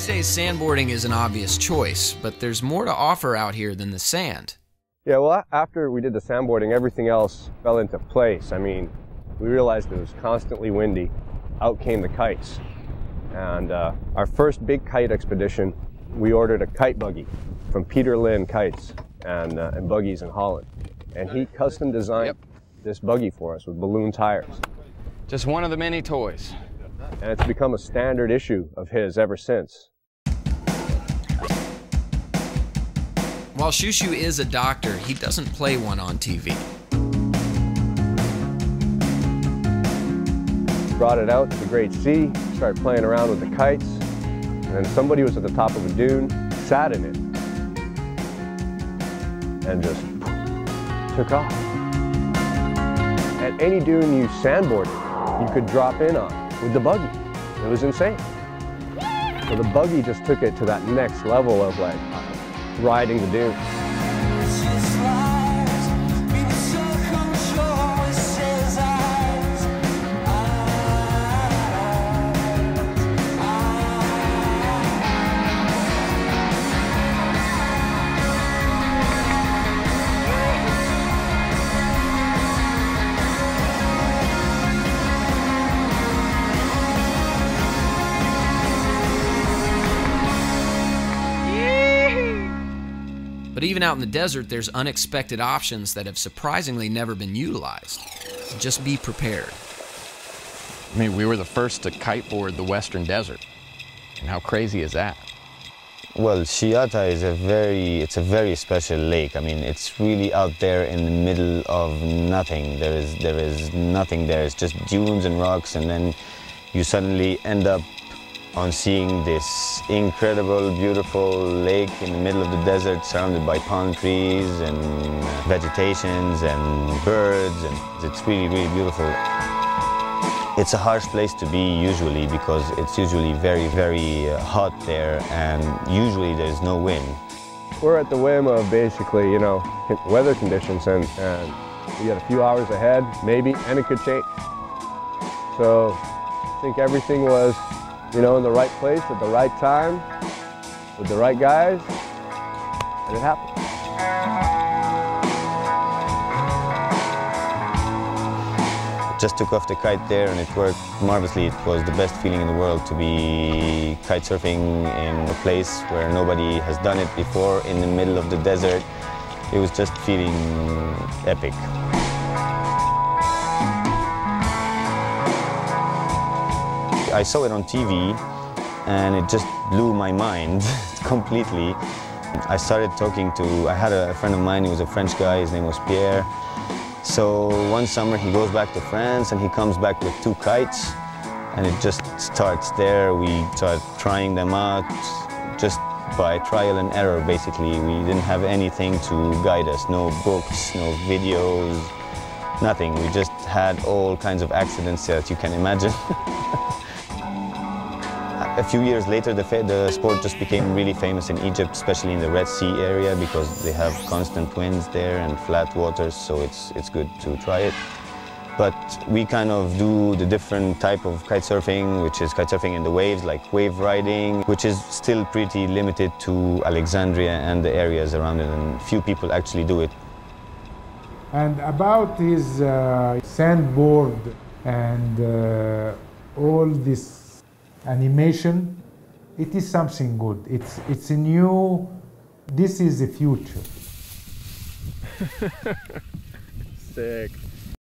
say sandboarding is an obvious choice, but there's more to offer out here than the sand. Yeah, well, after we did the sandboarding, everything else fell into place. I mean, we realized it was constantly windy. Out came the kites. And our first big kite expedition, we ordered a kite buggy from Peter Lynn Kites and Buggies in Holland. And he custom designed this buggy for us with balloon tires. Just one of the many toys. And it's become a standard issue of his ever since. While Shushu is a doctor, he doesn't play one on TV. Brought it out to the Great Sea, started playing around with the kites, and then somebody was at the top of a dune, sat in it, and just took off. At any dune you sandboarded, you could drop in on with the buggy. It was insane. So the buggy just took it to that next level of like riding the dune. But even out in the desert, there's unexpected options that have surprisingly never been utilized. Just be prepared. I mean, we were the first to kiteboard the Western Desert. And how crazy is that? Well, Chiata is a very special lake. I mean, it's really out there in the middle of nothing. There is nothing there. It's just dunes and rocks, and then you suddenly end up on seeing this incredible, beautiful lake in the middle of the desert, surrounded by palm trees and vegetations and birds, and it's really, really beautiful. It's a harsh place to be usually because it's usually very, very hot there, and usually there's no wind. We're at the whim of basically, you know, weather conditions, and we got a few hours ahead, maybe, and it could change. So I think everything was, you know, in the right place at the right time, with the right guys, and it happened. Just took off the kite there and it worked marvelously. It was the best feeling in the world to be kite surfing in a place where nobody has done it before, in the middle of the desert. It was just feeling epic. I saw it on TV and it just blew my mind completely. I started talking to, I had a friend of mine who was a French guy, his name was Pierre. So one summer he goes back to France and he comes back with 2 kites, and it just starts there. We start trying them out just by trial and error basically. We didn't have anything to guide us, no books, no videos, nothing. We just had all kinds of accidents that you can imagine. A few years later, the sport just became really famous in Egypt, especially in the Red Sea area, because they have constant winds there and flat waters, so it's good to try it. But we kind of do the different type of kite surfing, which is kite surfing in the waves, like wave riding, which is still pretty limited to Alexandria and the areas around it, and few people actually do it. And about his sandboard and all this animation, it is something good. It's a new, this is the future. Sick.